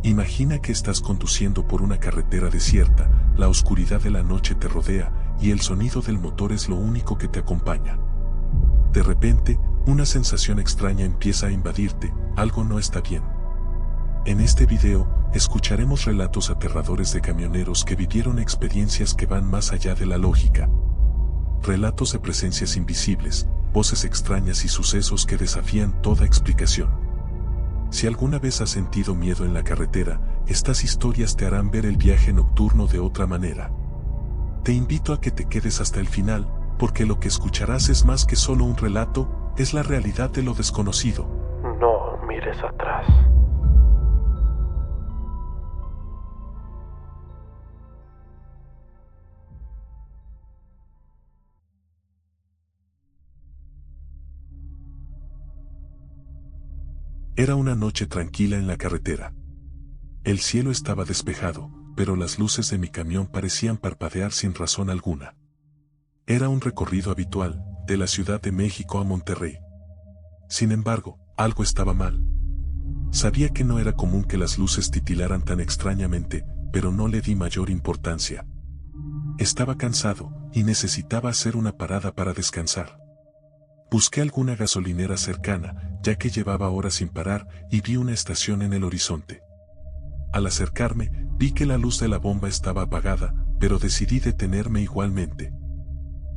Imagina que estás conduciendo por una carretera desierta, la oscuridad de la noche te rodea y el sonido del motor es lo único que te acompaña. De repente, una sensación extraña empieza a invadirte, algo no está bien. En este video, escucharemos relatos aterradores de camioneros que vivieron experiencias que van más allá de la lógica. Relatos de presencias invisibles, voces extrañas y sucesos que desafían toda explicación. Si alguna vez has sentido miedo en la carretera, estas historias te harán ver el viaje nocturno de otra manera. Te invito a que te quedes hasta el final, porque lo que escucharás es más que solo un relato, es la realidad de lo desconocido. No mires atrás. Era una noche tranquila en la carretera. El cielo estaba despejado, pero las luces de mi camión parecían parpadear sin razón alguna. Era un recorrido habitual, de la Ciudad de México a Monterrey. Sin embargo, algo estaba mal. Sabía que no era común que las luces titilaran tan extrañamente, pero no le di mayor importancia. Estaba cansado, y necesitaba hacer una parada para descansar. Busqué alguna gasolinera cercana, ya que llevaba horas sin parar, y vi una estación en el horizonte. Al acercarme, vi que la luz de la bomba estaba apagada, pero decidí detenerme igualmente.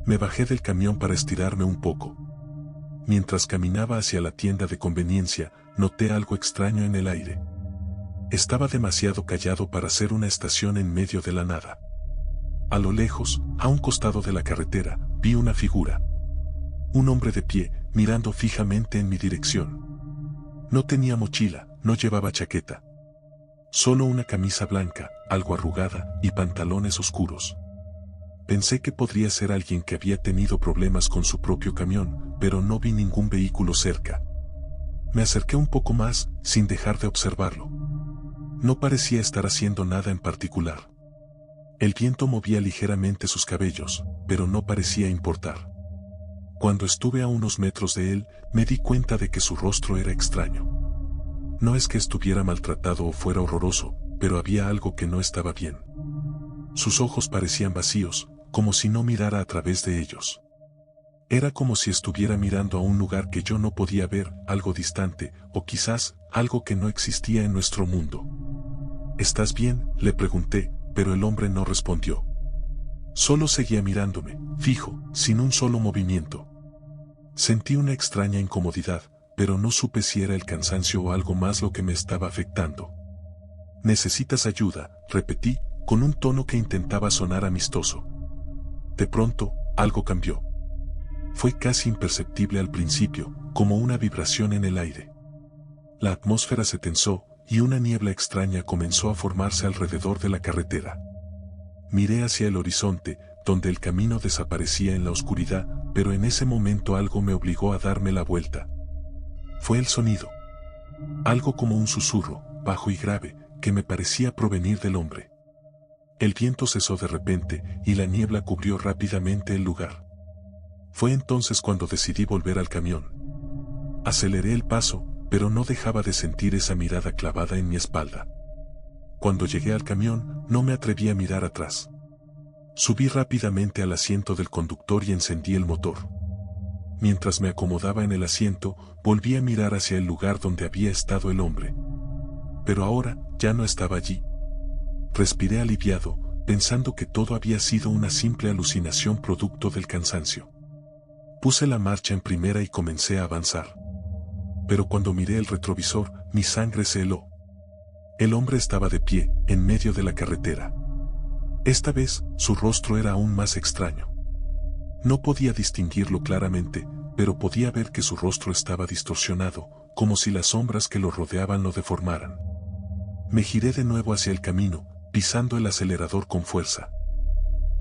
Me bajé del camión para estirarme un poco. Mientras caminaba hacia la tienda de conveniencia, noté algo extraño en el aire. Estaba demasiado callado para ser una estación en medio de la nada. A lo lejos, a un costado de la carretera, vi una figura. Un hombre de pie, mirando fijamente en mi dirección. No tenía mochila, no llevaba chaqueta. Solo una camisa blanca, algo arrugada, y pantalones oscuros. Pensé que podría ser alguien que había tenido problemas con su propio camión, pero no vi ningún vehículo cerca. Me acerqué un poco más, sin dejar de observarlo. No parecía estar haciendo nada en particular. El viento movía ligeramente sus cabellos, pero no parecía importar. Cuando estuve a unos metros de él, me di cuenta de que su rostro era extraño. No es que estuviera maltratado o fuera horroroso, pero había algo que no estaba bien. Sus ojos parecían vacíos, como si no mirara a través de ellos. Era como si estuviera mirando a un lugar que yo no podía ver, algo distante, o quizás, algo que no existía en nuestro mundo. ¿Estás bien?, le pregunté, pero el hombre no respondió. Solo seguía mirándome, fijo, sin un solo movimiento. Sentí una extraña incomodidad, pero no supe si era el cansancio o algo más lo que me estaba afectando. «¿Necesitas ayuda?», repetí, con un tono que intentaba sonar amistoso. De pronto, algo cambió. Fue casi imperceptible al principio, como una vibración en el aire. La atmósfera se tensó, y una niebla extraña comenzó a formarse alrededor de la carretera. Miré hacia el horizonte, donde el camino desaparecía en la oscuridad, pero en ese momento algo me obligó a darme la vuelta. Fue el sonido. Algo como un susurro, bajo y grave, que me parecía provenir del hombre. El viento cesó de repente, y la niebla cubrió rápidamente el lugar. Fue entonces cuando decidí volver al camión. Aceleré el paso, pero no dejaba de sentir esa mirada clavada en mi espalda. Cuando llegué al camión, no me atreví a mirar atrás. Subí rápidamente al asiento del conductor y encendí el motor. Mientras me acomodaba en el asiento, volví a mirar hacia el lugar donde había estado el hombre. Pero ahora, ya no estaba allí. Respiré aliviado, pensando que todo había sido una simple alucinación producto del cansancio. Puse la marcha en primera y comencé a avanzar. Pero cuando miré el retrovisor, mi sangre se heló. El hombre estaba de pie, en medio de la carretera. Esta vez, su rostro era aún más extraño. No podía distinguirlo claramente, pero podía ver que su rostro estaba distorsionado, como si las sombras que lo rodeaban lo deformaran. Me giré de nuevo hacia el camino, pisando el acelerador con fuerza.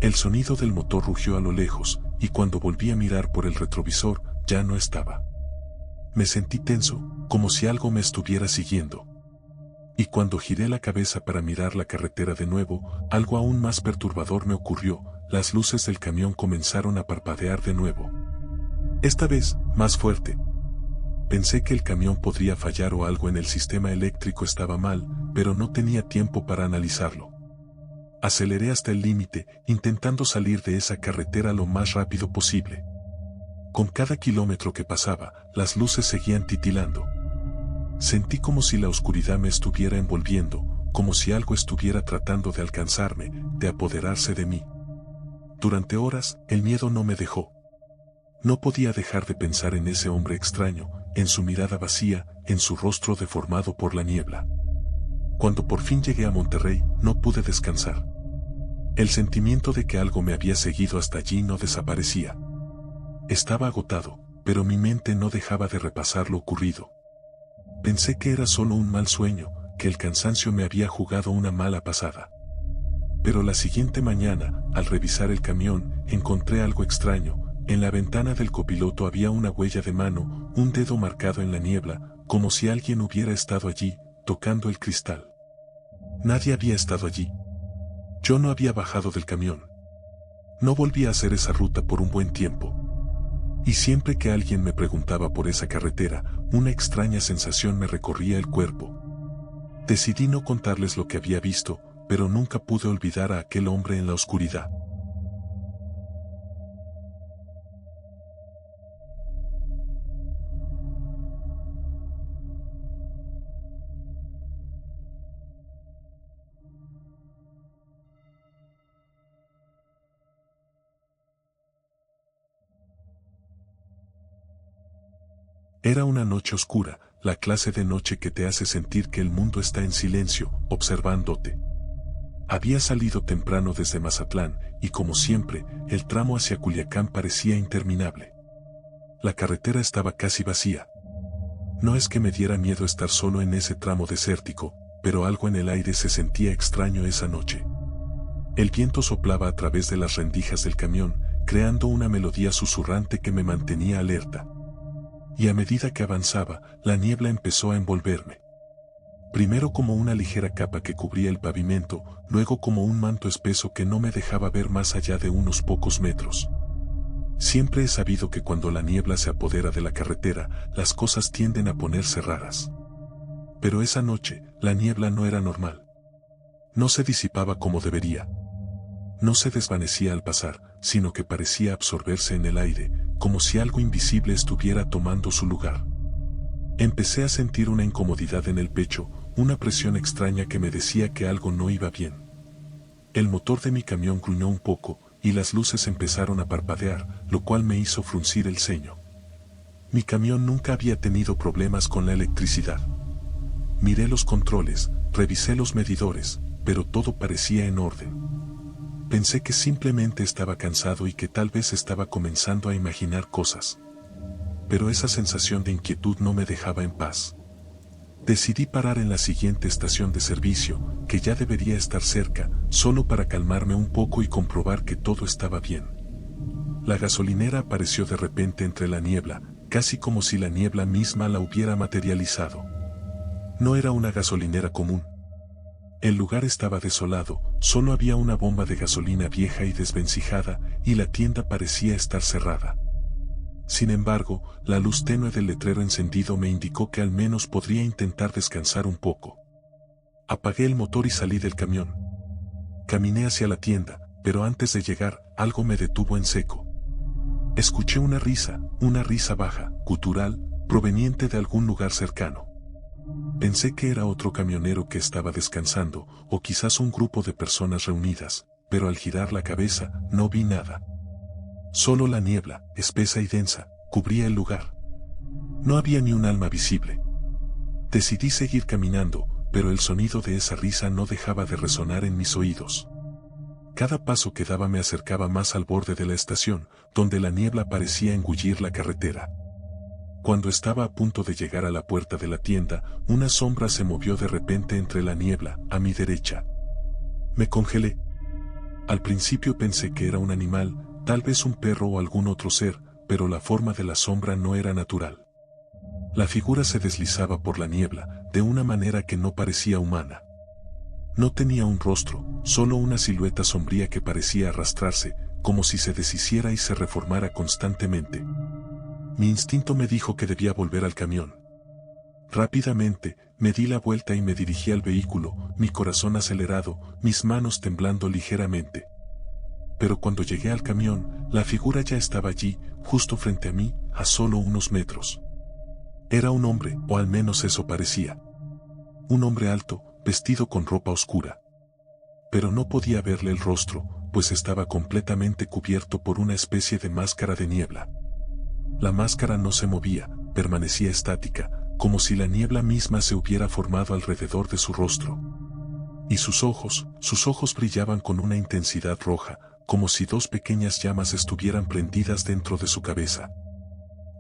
El sonido del motor rugió a lo lejos, y cuando volví a mirar por el retrovisor, ya no estaba. Me sentí tenso, como si algo me estuviera siguiendo. Y cuando giré la cabeza para mirar la carretera de nuevo, algo aún más perturbador me ocurrió, las luces del camión comenzaron a parpadear de nuevo. Esta vez, más fuerte. Pensé que el camión podría fallar o algo en el sistema eléctrico estaba mal, pero no tenía tiempo para analizarlo. Aceleré hasta el límite, intentando salir de esa carretera lo más rápido posible. Con cada kilómetro que pasaba, las luces seguían titilando. Sentí como si la oscuridad me estuviera envolviendo, como si algo estuviera tratando de alcanzarme, de apoderarse de mí. Durante horas, el miedo no me dejó. No podía dejar de pensar en ese hombre extraño, en su mirada vacía, en su rostro deformado por la niebla. Cuando por fin llegué a Monterrey, no pude descansar. El sentimiento de que algo me había seguido hasta allí no desaparecía. Estaba agotado, pero mi mente no dejaba de repasar lo ocurrido. Pensé que era solo un mal sueño, que el cansancio me había jugado una mala pasada. Pero la siguiente mañana, al revisar el camión, encontré algo extraño. En la ventana del copiloto había una huella de mano, un dedo marcado en la niebla, como si alguien hubiera estado allí, tocando el cristal. Nadie había estado allí. Yo no había bajado del camión. No volví a hacer esa ruta por un buen tiempo. Y siempre que alguien me preguntaba por esa carretera, una extraña sensación me recorría el cuerpo. Decidí no contarles lo que había visto, pero nunca pude olvidar a aquel hombre en la oscuridad. Era una noche oscura, la clase de noche que te hace sentir que el mundo está en silencio, observándote. Había salido temprano desde Mazatlán, y como siempre, el tramo hacia Culiacán parecía interminable. La carretera estaba casi vacía. No es que me diera miedo estar solo en ese tramo desértico, pero algo en el aire se sentía extraño esa noche. El viento soplaba a través de las rendijas del camión, creando una melodía susurrante que me mantenía alerta. Y a medida que avanzaba, la niebla empezó a envolverme. Primero como una ligera capa que cubría el pavimento, luego como un manto espeso que no me dejaba ver más allá de unos pocos metros. Siempre he sabido que cuando la niebla se apodera de la carretera, las cosas tienden a ponerse raras. Pero esa noche, la niebla no era normal. No se disipaba como debería. No se desvanecía al pasar, sino que parecía absorberse en el aire, como si algo invisible estuviera tomando su lugar. Empecé a sentir una incomodidad en el pecho, una presión extraña que me decía que algo no iba bien. El motor de mi camión gruñó un poco, y las luces empezaron a parpadear, lo cual me hizo fruncir el ceño. Mi camión nunca había tenido problemas con la electricidad. Miré los controles, revisé los medidores, pero todo parecía en orden. Pensé que simplemente estaba cansado y que tal vez estaba comenzando a imaginar cosas. Pero esa sensación de inquietud no me dejaba en paz. Decidí parar en la siguiente estación de servicio, que ya debería estar cerca, solo para calmarme un poco y comprobar que todo estaba bien. La gasolinera apareció de repente entre la niebla, casi como si la niebla misma la hubiera materializado. No era una gasolinera común. El lugar estaba desolado, solo había una bomba de gasolina vieja y desvencijada, y la tienda parecía estar cerrada. Sin embargo, la luz tenue del letrero encendido me indicó que al menos podría intentar descansar un poco. Apagué el motor y salí del camión. Caminé hacia la tienda, pero antes de llegar, algo me detuvo en seco. Escuché una risa baja, gutural, proveniente de algún lugar cercano. Pensé que era otro camionero que estaba descansando, o quizás un grupo de personas reunidas, pero al girar la cabeza, no vi nada. Solo la niebla, espesa y densa, cubría el lugar. No había ni un alma visible. Decidí seguir caminando, pero el sonido de esa risa no dejaba de resonar en mis oídos. Cada paso que daba me acercaba más al borde de la estación, donde la niebla parecía engullir la carretera. Cuando estaba a punto de llegar a la puerta de la tienda, una sombra se movió de repente entre la niebla, a mi derecha. Me congelé. Al principio pensé que era un animal, tal vez un perro o algún otro ser, pero la forma de la sombra no era natural. La figura se deslizaba por la niebla, de una manera que no parecía humana. No tenía un rostro, solo una silueta sombría que parecía arrastrarse, como si se deshiciera y se reformara constantemente. Mi instinto me dijo que debía volver al camión. Rápidamente, me di la vuelta y me dirigí al vehículo, mi corazón acelerado, mis manos temblando ligeramente. Pero cuando llegué al camión, la figura ya estaba allí, justo frente a mí, a solo unos metros. Era un hombre, o al menos eso parecía. Un hombre alto, vestido con ropa oscura. Pero no podía verle el rostro, pues estaba completamente cubierto por una especie de máscara de niebla. La máscara no se movía, permanecía estática, como si la niebla misma se hubiera formado alrededor de su rostro. Y sus ojos brillaban con una intensidad roja, como si dos pequeñas llamas estuvieran prendidas dentro de su cabeza.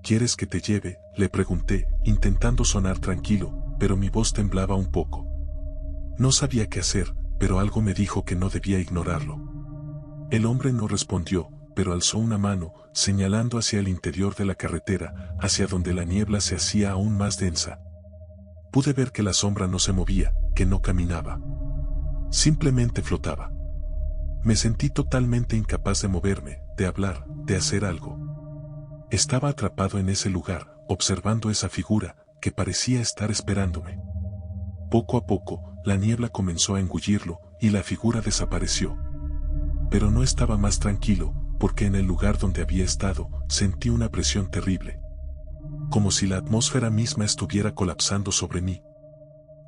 ¿Quieres que te lleve?, le pregunté, intentando sonar tranquilo, pero mi voz temblaba un poco. No sabía qué hacer, pero algo me dijo que no debía ignorarlo. El hombre no respondió, pero alzó una mano, señalando hacia el interior de la carretera, hacia donde la niebla se hacía aún más densa. Pude ver que la sombra no se movía, que no caminaba. Simplemente flotaba. Me sentí totalmente incapaz de moverme, de hablar, de hacer algo. Estaba atrapado en ese lugar, observando esa figura, que parecía estar esperándome. Poco a poco, la niebla comenzó a engullirlo, y la figura desapareció. Pero no estaba más tranquilo, porque en el lugar donde había estado, sentí una presión terrible. Como si la atmósfera misma estuviera colapsando sobre mí.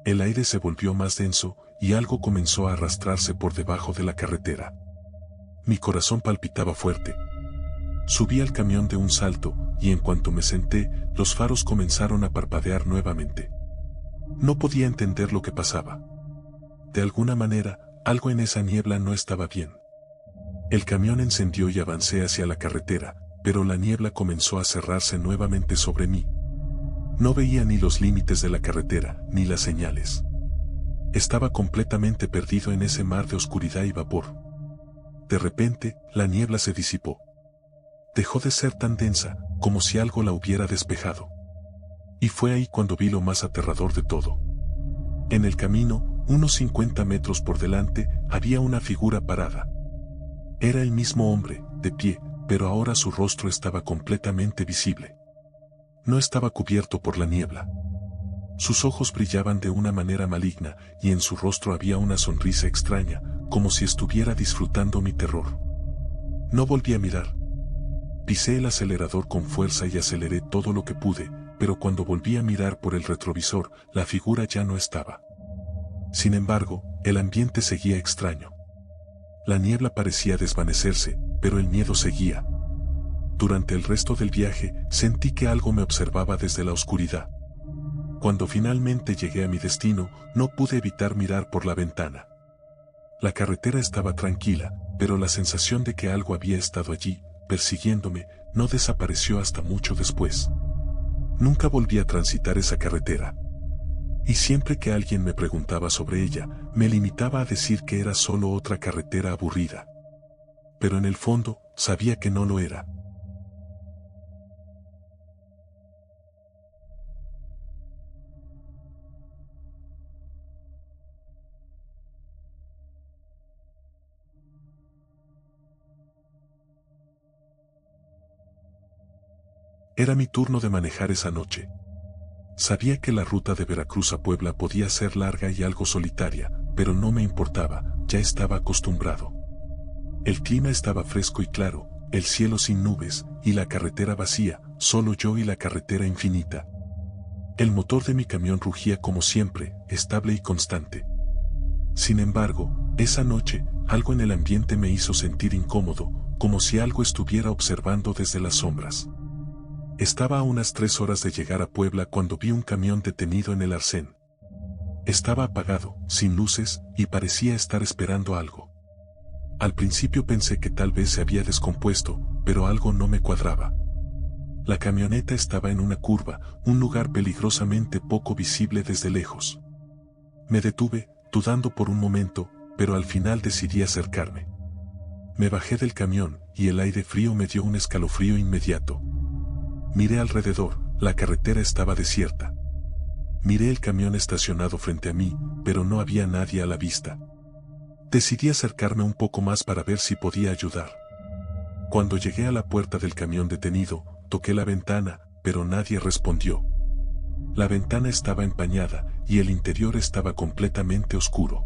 El aire se volvió más denso, y algo comenzó a arrastrarse por debajo de la carretera. Mi corazón palpitaba fuerte. Subí al camión de un salto, y en cuanto me senté, los faros comenzaron a parpadear nuevamente. No podía entender lo que pasaba. De alguna manera, algo en esa niebla no estaba bien. El camión encendió y avancé hacia la carretera, pero la niebla comenzó a cerrarse nuevamente sobre mí. No veía ni los límites de la carretera, ni las señales. Estaba completamente perdido en ese mar de oscuridad y vapor. De repente, la niebla se disipó. Dejó de ser tan densa, como si algo la hubiera despejado. Y fue ahí cuando vi lo más aterrador de todo. En el camino, unos 50 metros por delante, había una figura parada. Era el mismo hombre, de pie, pero ahora su rostro estaba completamente visible. No estaba cubierto por la niebla. Sus ojos brillaban de una manera maligna, y en su rostro había una sonrisa extraña, como si estuviera disfrutando mi terror. No volví a mirar. Pisé el acelerador con fuerza y aceleré todo lo que pude, pero cuando volví a mirar por el retrovisor, la figura ya no estaba. Sin embargo, el ambiente seguía extraño. La niebla parecía desvanecerse, pero el miedo seguía. Durante el resto del viaje, sentí que algo me observaba desde la oscuridad. Cuando finalmente llegué a mi destino, no pude evitar mirar por la ventana. La carretera estaba tranquila, pero la sensación de que algo había estado allí, persiguiéndome, no desapareció hasta mucho después. Nunca volví a transitar esa carretera. Y siempre que alguien me preguntaba sobre ella, me limitaba a decir que era solo otra carretera aburrida. Pero en el fondo, sabía que no lo era. Era mi turno de manejar esa noche. Sabía que la ruta de Veracruz a Puebla podía ser larga y algo solitaria, pero no me importaba, ya estaba acostumbrado. El clima estaba fresco y claro, el cielo sin nubes, y la carretera vacía, solo yo y la carretera infinita. El motor de mi camión rugía como siempre, estable y constante. Sin embargo, esa noche, algo en el ambiente me hizo sentir incómodo, como si algo estuviera observando desde las sombras. Estaba a unas 3 horas de llegar a Puebla cuando vi un camión detenido en el arcén. Estaba apagado, sin luces, y parecía estar esperando algo. Al principio pensé que tal vez se había descompuesto, pero algo no me cuadraba. La camioneta estaba en una curva, un lugar peligrosamente poco visible desde lejos. Me detuve, dudando por un momento, pero al final decidí acercarme. Me bajé del camión, y el aire frío me dio un escalofrío inmediato. Miré alrededor, la carretera estaba desierta. Miré el camión estacionado frente a mí, pero no había nadie a la vista. Decidí acercarme un poco más para ver si podía ayudar. Cuando llegué a la puerta del camión detenido, Toqué la ventana, pero nadie respondió. La ventana estaba empañada y el interior estaba completamente oscuro.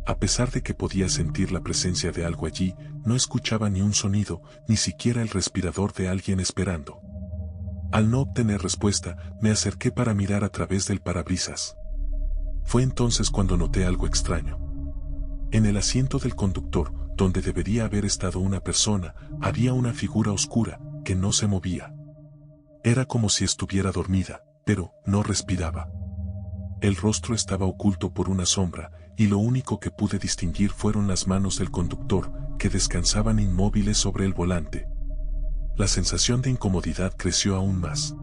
A pesar de que podía sentir la presencia de algo allí, no escuchaba ni un sonido, ni siquiera el respirador de alguien esperando. Al no obtener respuesta, me acerqué para mirar a través del parabrisas. Fue entonces cuando noté algo extraño. En el asiento del conductor, donde debería haber estado una persona, había una figura oscura, que no se movía. Era como si estuviera dormida, pero no respiraba. El rostro estaba oculto por una sombra, y lo único que pude distinguir fueron las manos del conductor, que descansaban inmóviles sobre el volante. La sensación de incomodidad creció aún más.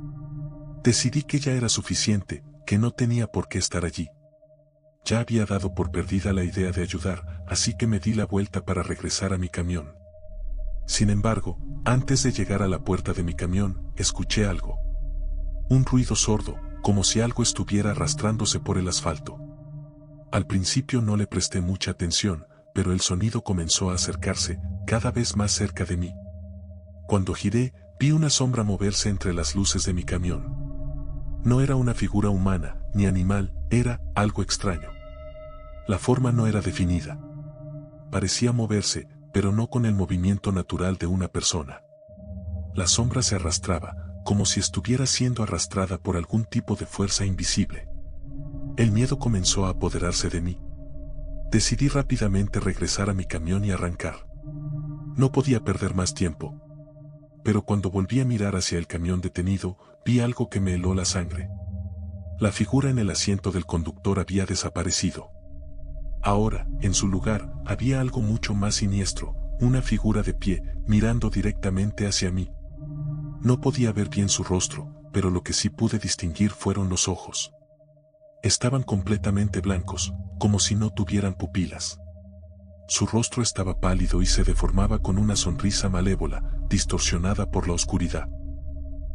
Decidí que ya era suficiente, que no tenía por qué estar allí. Ya había dado por perdida la idea de ayudar, así que me di la vuelta para regresar a mi camión. Sin embargo, antes de llegar a la puerta de mi camión, escuché algo. Un ruido sordo, como si algo estuviera arrastrándose por el asfalto. Al principio no le presté mucha atención, pero el sonido comenzó a acercarse, cada vez más cerca de mí. Cuando giré, vi una sombra moverse entre las luces de mi camión. No era una figura humana, ni animal, era algo extraño. La forma no era definida. Parecía moverse, pero no con el movimiento natural de una persona. La sombra se arrastraba, como si estuviera siendo arrastrada por algún tipo de fuerza invisible. El miedo comenzó a apoderarse de mí. Decidí rápidamente regresar a mi camión y arrancar. No podía perder más tiempo. Pero cuando volví a mirar hacia el camión detenido, vi algo que me heló la sangre. La figura en el asiento del conductor había desaparecido. Ahora, en su lugar, había algo mucho más siniestro, una figura de pie, mirando directamente hacia mí. No podía ver bien su rostro, pero lo que sí pude distinguir fueron los ojos. Estaban completamente blancos, como si no tuvieran pupilas. Su rostro estaba pálido y se deformaba con una sonrisa malévola, distorsionada por la oscuridad.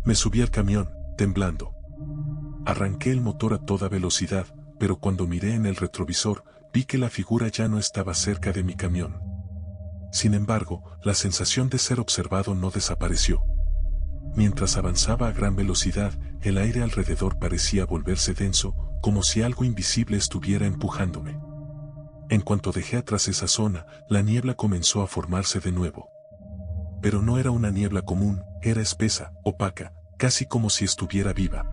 Me subí al camión, temblando. Arranqué el motor a toda velocidad, pero cuando miré en el retrovisor, vi que la figura ya no estaba cerca de mi camión. Sin embargo, la sensación de ser observado no desapareció. Mientras avanzaba a gran velocidad, el aire alrededor parecía volverse denso, como si algo invisible estuviera empujándome. En cuanto dejé atrás esa zona, la niebla comenzó a formarse de nuevo. Pero no era una niebla común, era espesa, opaca, casi como si estuviera viva.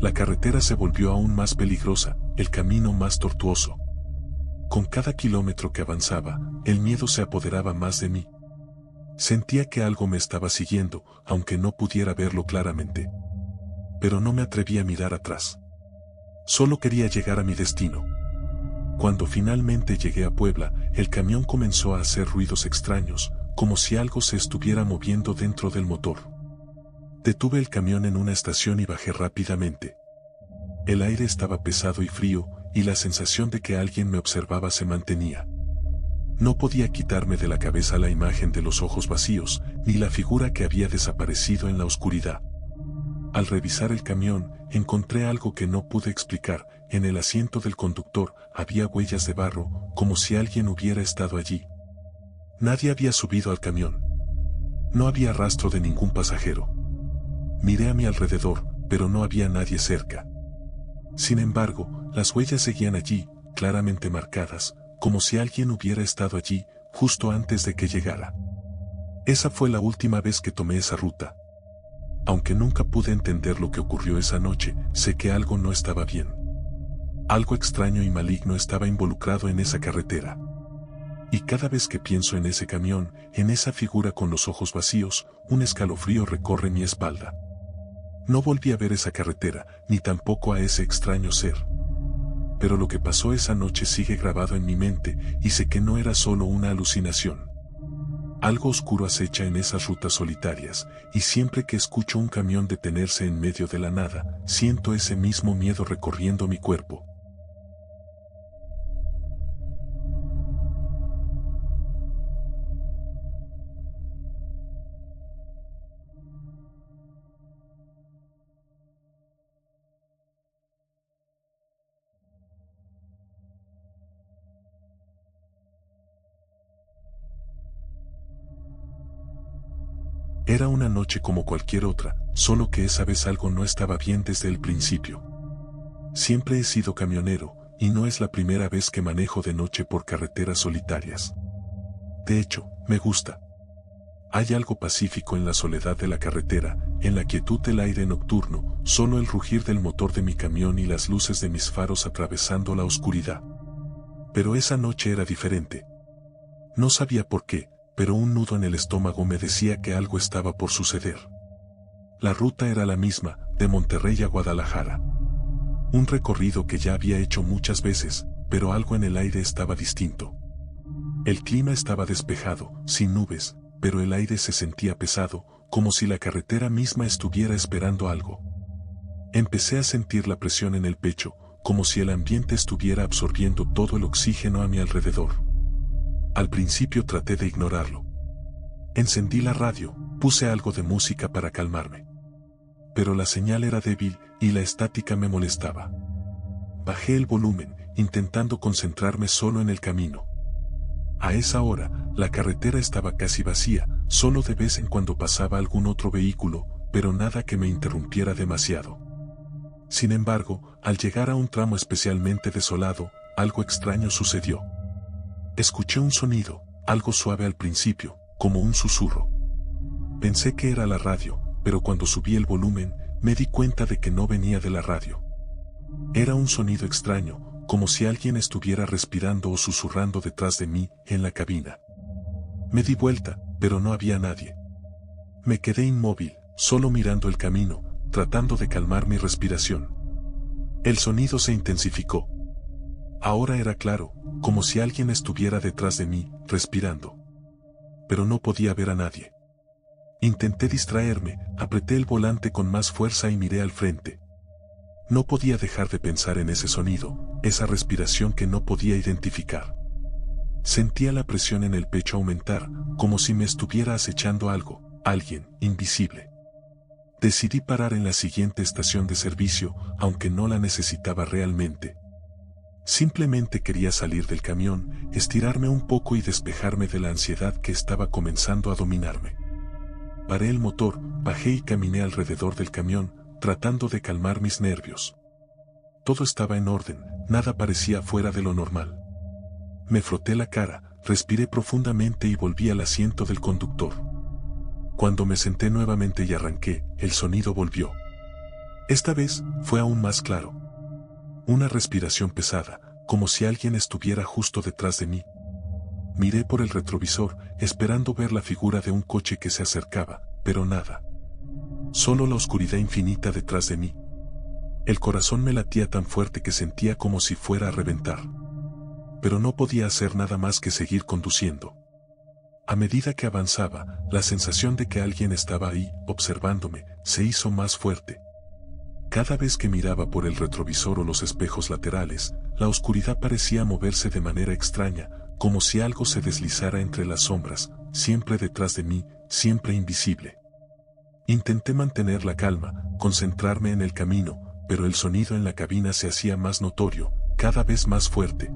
La carretera se volvió aún más peligrosa, el camino más tortuoso. Con cada kilómetro que avanzaba, el miedo se apoderaba más de mí. Sentía que algo me estaba siguiendo, aunque no pudiera verlo claramente. Pero no me atreví a mirar atrás. Solo quería llegar a mi destino. Cuando finalmente llegué a Puebla, el camión comenzó a hacer ruidos extraños, como si algo se estuviera moviendo dentro del motor. Detuve el camión en una estación y bajé rápidamente. El aire estaba pesado y frío, y la sensación de que alguien me observaba se mantenía. No podía quitarme de la cabeza la imagen de los ojos vacíos, ni la figura que había desaparecido en la oscuridad. Al revisar el camión, encontré algo que no pude explicar. En el asiento del conductor había huellas de barro, como si alguien hubiera estado allí. Nadie había subido al camión. No había rastro de ningún pasajero. Miré a mi alrededor, pero no había nadie cerca. Sin embargo, las huellas seguían allí, claramente marcadas, como si alguien hubiera estado allí, justo antes de que llegara. Esa fue la última vez que tomé esa ruta. Aunque nunca pude entender lo que ocurrió esa noche, sé que algo no estaba bien. Algo extraño y maligno estaba involucrado en esa carretera. Y cada vez que pienso en ese camión, en esa figura con los ojos vacíos, un escalofrío recorre mi espalda. No volví a ver esa carretera, ni tampoco a ese extraño ser. Pero lo que pasó esa noche sigue grabado en mi mente, y sé que no era solo una alucinación. Algo oscuro acecha en esas rutas solitarias, y siempre que escucho un camión detenerse en medio de la nada, siento ese mismo miedo recorriendo mi cuerpo. Era una noche como cualquier otra, solo que esa vez algo no estaba bien desde el principio. Siempre he sido camionero, y no es la primera vez que manejo de noche por carreteras solitarias. De hecho, me gusta. Hay algo pacífico en la soledad de la carretera, en la quietud del aire nocturno, solo el rugir del motor de mi camión y las luces de mis faros atravesando la oscuridad. Pero esa noche era diferente. No sabía por qué, pero un nudo en el estómago me decía que algo estaba por suceder. La ruta era la misma, de Monterrey a Guadalajara. Un recorrido que ya había hecho muchas veces, pero algo en el aire estaba distinto. El clima estaba despejado, sin nubes, pero el aire se sentía pesado, como si la carretera misma estuviera esperando algo. Empecé a sentir la presión en el pecho, como si el ambiente estuviera absorbiendo todo el oxígeno a mi alrededor. Al principio traté de ignorarlo. Encendí la radio, puse algo de música para calmarme. Pero la señal era débil y la estática me molestaba. Bajé el volumen, intentando concentrarme solo en el camino. A esa hora, la carretera estaba casi vacía, solo de vez en cuando pasaba algún otro vehículo, pero nada que me interrumpiera demasiado. Sin embargo, al llegar a un tramo especialmente desolado, algo extraño sucedió. Escuché un sonido, algo suave al principio, como un susurro. Pensé que era la radio, pero cuando subí el volumen, me di cuenta de que no venía de la radio. Era un sonido extraño, como si alguien estuviera respirando o susurrando detrás de mí, en la cabina. Me di vuelta, pero no había nadie. Me quedé inmóvil, solo mirando el camino, tratando de calmar mi respiración. El sonido se intensificó. Ahora era claro, como si alguien estuviera detrás de mí, respirando. Pero no podía ver a nadie. Intenté distraerme, apreté el volante con más fuerza y miré al frente. No podía dejar de pensar en ese sonido, esa respiración que no podía identificar. Sentía la presión en el pecho aumentar, como si me estuviera acechando algo, alguien, invisible. Decidí parar en la siguiente estación de servicio, aunque no la necesitaba realmente. Simplemente quería salir del camión, estirarme un poco y despejarme de la ansiedad que estaba comenzando a dominarme. Paré el motor, bajé y caminé alrededor del camión, tratando de calmar mis nervios. Todo estaba en orden, nada parecía fuera de lo normal. Me froté la cara, respiré profundamente y volví al asiento del conductor. Cuando me senté nuevamente y arranqué, el sonido volvió. Esta vez, fue aún más claro. Una respiración pesada, como si alguien estuviera justo detrás de mí. Miré por el retrovisor, esperando ver la figura de un coche que se acercaba, pero nada. Solo la oscuridad infinita detrás de mí. El corazón me latía tan fuerte que sentía como si fuera a reventar. Pero no podía hacer nada más que seguir conduciendo. A medida que avanzaba, la sensación de que alguien estaba ahí, observándome, se hizo más fuerte. Cada vez que miraba por el retrovisor o los espejos laterales, la oscuridad parecía moverse de manera extraña, como si algo se deslizara entre las sombras, siempre detrás de mí, siempre invisible. Intenté mantener la calma, concentrarme en el camino, pero el sonido en la cabina se hacía más notorio, cada vez más fuerte.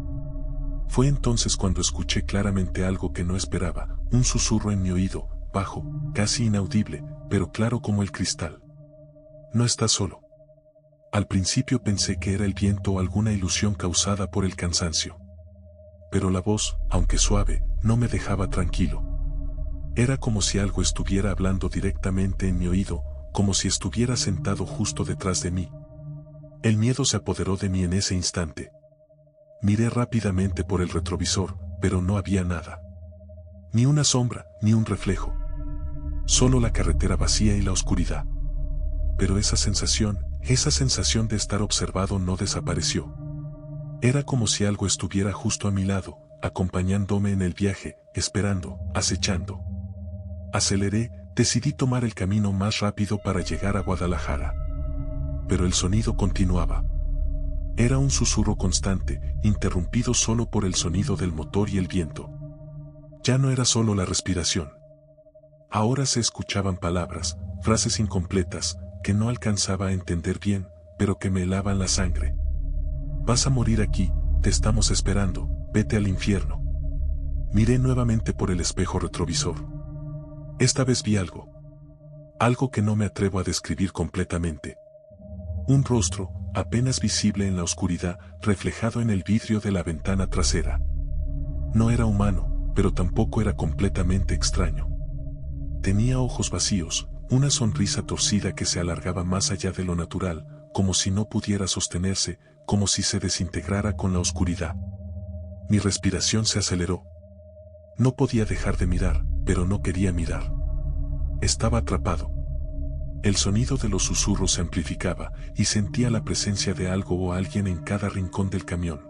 Fue entonces cuando escuché claramente algo que no esperaba, un susurro en mi oído, bajo, casi inaudible, pero claro como el cristal. No estás solo. Al principio pensé que era el viento o alguna ilusión causada por el cansancio. Pero la voz, aunque suave, no me dejaba tranquilo. Era como si algo estuviera hablando directamente en mi oído, como si estuviera sentado justo detrás de mí. El miedo se apoderó de mí en ese instante. Miré rápidamente por el retrovisor, pero no había nada. Ni una sombra, ni un reflejo. Solo la carretera vacía y la oscuridad. Pero esa sensación de estar observado no desapareció. Era como si algo estuviera justo a mi lado, acompañándome en el viaje, esperando, acechando. Aceleré, decidí tomar el camino más rápido para llegar a Guadalajara. Pero el sonido continuaba. Era un susurro constante, interrumpido solo por el sonido del motor y el viento. Ya no era solo la respiración. Ahora se escuchaban palabras, frases incompletas, que no alcanzaba a entender bien, pero que me helaban la sangre. Vas a morir aquí, te estamos esperando, vete al infierno. Miré nuevamente por el espejo retrovisor. Esta vez vi algo. Algo que no me atrevo a describir completamente. Un rostro, apenas visible en la oscuridad, reflejado en el vidrio de la ventana trasera. No era humano, pero tampoco era completamente extraño. Tenía ojos vacíos, una sonrisa torcida que se alargaba más allá de lo natural, como si no pudiera sostenerse, como si se desintegrara con la oscuridad. Mi respiración se aceleró. No podía dejar de mirar, pero no quería mirar. Estaba atrapado. El sonido de los susurros se amplificaba, y sentía la presencia de algo o alguien en cada rincón del camión.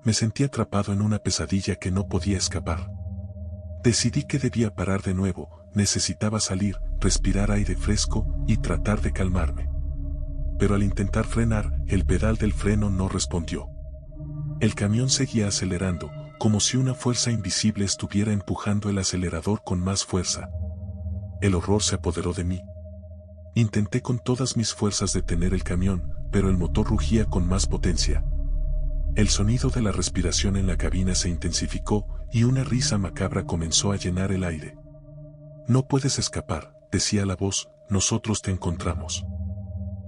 Me sentí atrapado en una pesadilla que no podía escapar. Decidí que debía parar de nuevo, necesitaba salir, respirar aire fresco, y tratar de calmarme. Pero al intentar frenar, el pedal del freno no respondió. El camión seguía acelerando, como si una fuerza invisible estuviera empujando el acelerador con más fuerza. El horror se apoderó de mí. Intenté con todas mis fuerzas detener el camión, pero el motor rugía con más potencia. El sonido de la respiración en la cabina se intensificó, y una risa macabra comenzó a llenar el aire. «No puedes escapar», decía la voz, «nosotros te encontramos».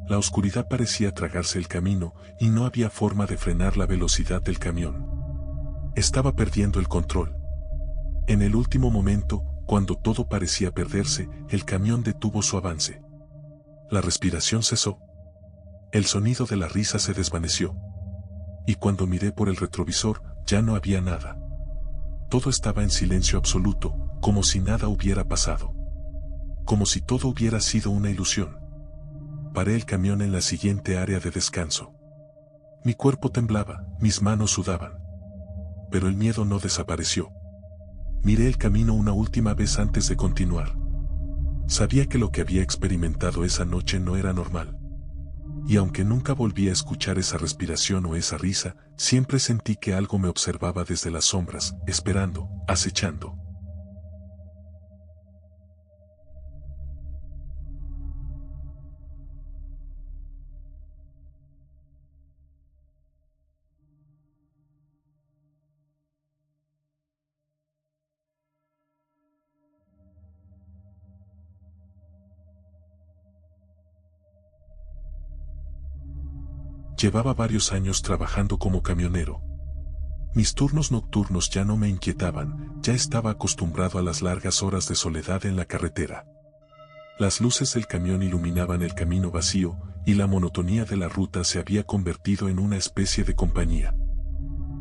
La oscuridad parecía tragarse el camino, y no había forma de frenar la velocidad del camión. Estaba perdiendo el control. En el último momento, cuando todo parecía perderse, el camión detuvo su avance. La respiración cesó. El sonido de la risa se desvaneció. Y cuando miré por el retrovisor, ya no había nada. Todo estaba en silencio absoluto, como si nada hubiera pasado. Como si todo hubiera sido una ilusión. Paré el camión en la siguiente área de descanso. Mi cuerpo temblaba, mis manos sudaban. Pero el miedo no desapareció. Miré el camino una última vez antes de continuar. Sabía que lo que había experimentado esa noche no era normal. Y aunque nunca volví a escuchar esa respiración o esa risa, siempre sentí que algo me observaba desde las sombras, esperando, acechando. Llevaba varios años trabajando como camionero. Mis turnos nocturnos ya no me inquietaban, ya estaba acostumbrado a las largas horas de soledad en la carretera. Las luces del camión iluminaban el camino vacío, y la monotonía de la ruta se había convertido en una especie de compañía.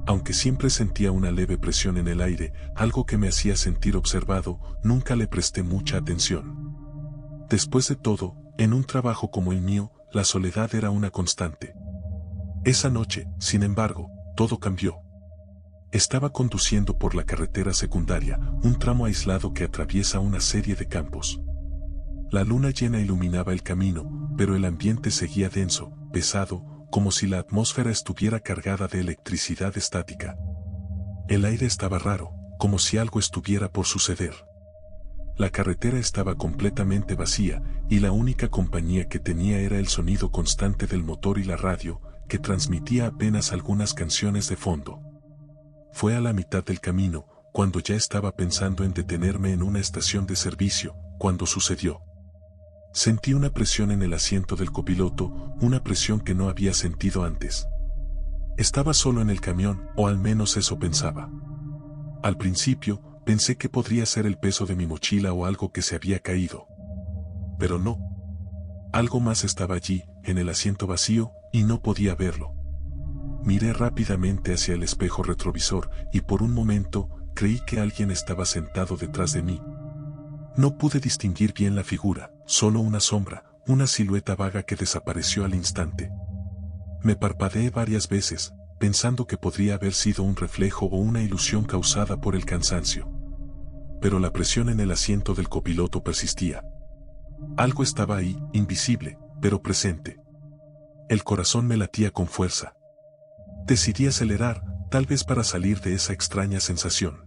Aunque siempre sentía una leve presión en el aire, algo que me hacía sentir observado, nunca le presté mucha atención. Después de todo, en un trabajo como el mío, la soledad era una constante. Esa noche, sin embargo, todo cambió. Estaba conduciendo por la carretera secundaria, un tramo aislado que atraviesa una serie de campos. La luna llena iluminaba el camino, pero el ambiente seguía denso, pesado, como si la atmósfera estuviera cargada de electricidad estática. El aire estaba raro, como si algo estuviera por suceder. La carretera estaba completamente vacía, y la única compañía que tenía era el sonido constante del motor y la radio, que transmitía apenas algunas canciones de fondo. Fue a la mitad del camino, cuando ya estaba pensando en detenerme en una estación de servicio, cuando sucedió. Sentí una presión en el asiento del copiloto, una presión que no había sentido antes. Estaba solo en el camión, o al menos eso pensaba. Al principio, pensé que podría ser el peso de mi mochila o algo que se había caído. Pero no. Algo más estaba allí, en el asiento vacío, y no podía verlo. Miré rápidamente hacia el espejo retrovisor, y por un momento, creí que alguien estaba sentado detrás de mí. No pude distinguir bien la figura, solo una sombra, una silueta vaga que desapareció al instante. Me parpadeé varias veces, pensando que podría haber sido un reflejo o una ilusión causada por el cansancio. Pero la presión en el asiento del copiloto persistía. Algo estaba ahí, invisible, pero presente. El corazón me latía con fuerza. Decidí acelerar, tal vez para salir de esa extraña sensación.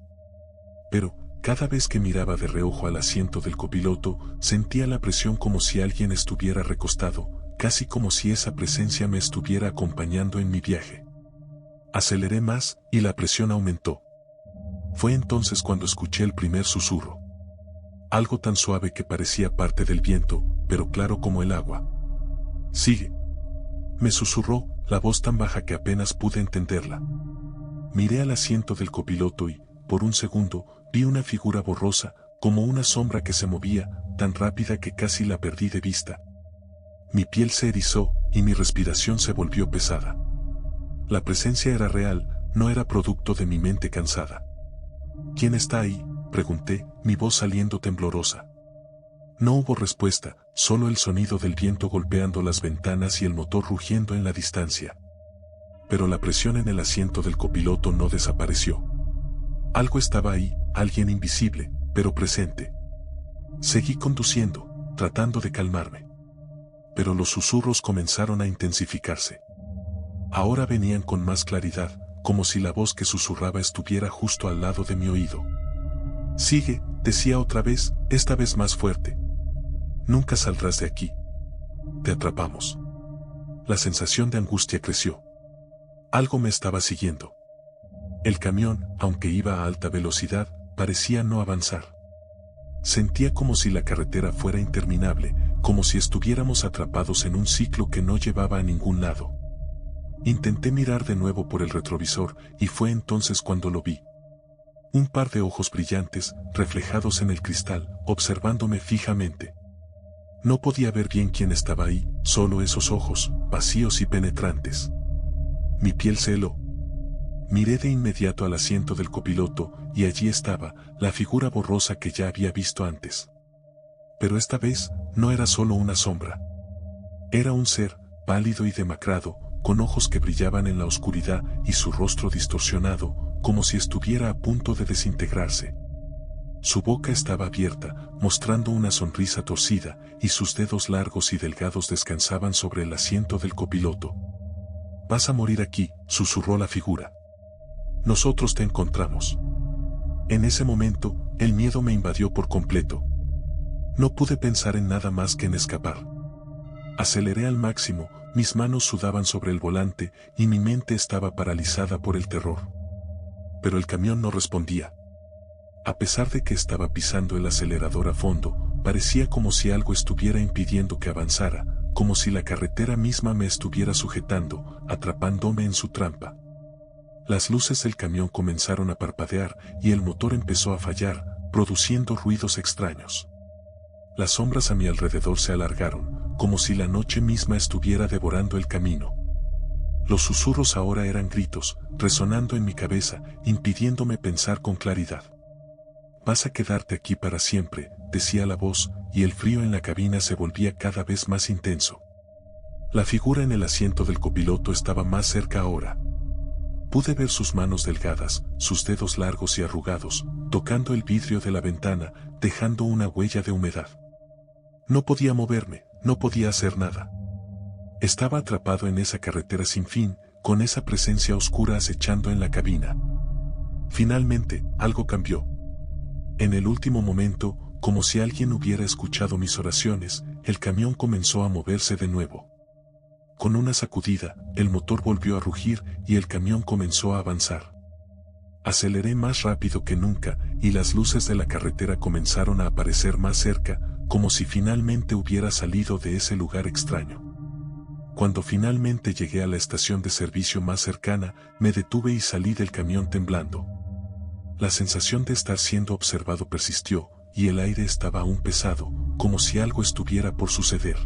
Pero, cada vez que miraba de reojo al asiento del copiloto, sentía la presión como si alguien estuviera recostado, casi como si esa presencia me estuviera acompañando en mi viaje. Aceleré más, y la presión aumentó. Fue entonces cuando escuché el primer susurro. Algo tan suave que parecía parte del viento, pero claro como el agua. «Sigue», me susurró, la voz tan baja que apenas pude entenderla. Miré al asiento del copiloto y, por un segundo, vi una figura borrosa, como una sombra que se movía, tan rápida que casi la perdí de vista. Mi piel se erizó, y mi respiración se volvió pesada. La presencia era real, no era producto de mi mente cansada. «¿Quién está ahí?», pregunté, mi voz saliendo temblorosa. No hubo respuesta, solo el sonido del viento golpeando las ventanas y el motor rugiendo en la distancia. Pero la presión en el asiento del copiloto no desapareció. Algo estaba ahí, alguien invisible, pero presente. Seguí conduciendo, tratando de calmarme. Pero los susurros comenzaron a intensificarse. Ahora venían con más claridad, como si la voz que susurraba estuviera justo al lado de mi oído. «Sigue», decía otra vez, esta vez más fuerte. «Nunca saldrás de aquí. Te atrapamos». La sensación de angustia creció. Algo me estaba siguiendo. El camión, aunque iba a alta velocidad, parecía no avanzar. Sentía como si la carretera fuera interminable, como si estuviéramos atrapados en un ciclo que no llevaba a ningún lado. Intenté mirar de nuevo por el retrovisor, y fue entonces cuando lo vi. Un par de ojos brillantes, reflejados en el cristal, observándome fijamente. No podía ver bien quién estaba ahí, solo esos ojos, vacíos y penetrantes. Mi piel se heló. Miré de inmediato al asiento del copiloto, y allí estaba, la figura borrosa que ya había visto antes. Pero esta vez, no era solo una sombra. Era un ser, pálido y demacrado, con ojos que brillaban en la oscuridad y su rostro distorsionado, como si estuviera a punto de desintegrarse. Su boca estaba abierta, mostrando una sonrisa torcida, y sus dedos largos y delgados descansaban sobre el asiento del copiloto. «Vas a morir aquí», susurró la figura. «Nosotros te encontramos». En ese momento, el miedo me invadió por completo. No pude pensar en nada más que en escapar. Aceleré al máximo, mis manos sudaban sobre el volante, y mi mente estaba paralizada por el terror. Pero el camión no respondía. A pesar de que estaba pisando el acelerador a fondo, parecía como si algo estuviera impidiendo que avanzara, como si la carretera misma me estuviera sujetando, atrapándome en su trampa. Las luces del camión comenzaron a parpadear y el motor empezó a fallar, produciendo ruidos extraños. Las sombras a mi alrededor se alargaron, como si la noche misma estuviera devorando el camino. Los susurros ahora eran gritos, resonando en mi cabeza, impidiéndome pensar con claridad. «Vas a quedarte aquí para siempre», decía la voz, y el frío en la cabina se volvía cada vez más intenso. La figura en el asiento del copiloto estaba más cerca ahora. Pude ver sus manos delgadas, sus dedos largos y arrugados, tocando el vidrio de la ventana, dejando una huella de humedad. No podía moverme, no podía hacer nada. Estaba atrapado en esa carretera sin fin, con esa presencia oscura acechando en la cabina. Finalmente, algo cambió. En el último momento, como si alguien hubiera escuchado mis oraciones, el camión comenzó a moverse de nuevo. Con una sacudida, el motor volvió a rugir y el camión comenzó a avanzar. Aceleré más rápido que nunca, y las luces de la carretera comenzaron a aparecer más cerca, como si finalmente hubiera salido de ese lugar extraño. Cuando finalmente llegué a la estación de servicio más cercana, me detuve y salí del camión temblando. La sensación de estar siendo observado persistió, y el aire estaba aún pesado, como si algo estuviera por suceder.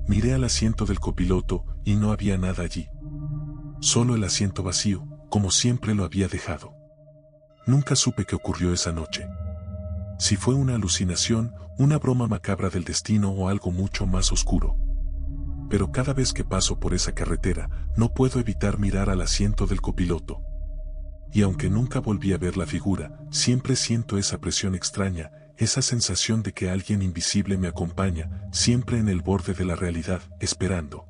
Miré al asiento del copiloto, y no había nada allí. Solo el asiento vacío, como siempre lo había dejado. Nunca supe qué ocurrió esa noche. Si fue una alucinación, una broma macabra del destino o algo mucho más oscuro. Pero cada vez que paso por esa carretera, no puedo evitar mirar al asiento del copiloto. Y aunque nunca volví a ver la figura, siempre siento esa presión extraña, esa sensación de que alguien invisible me acompaña, siempre en el borde de la realidad, esperando.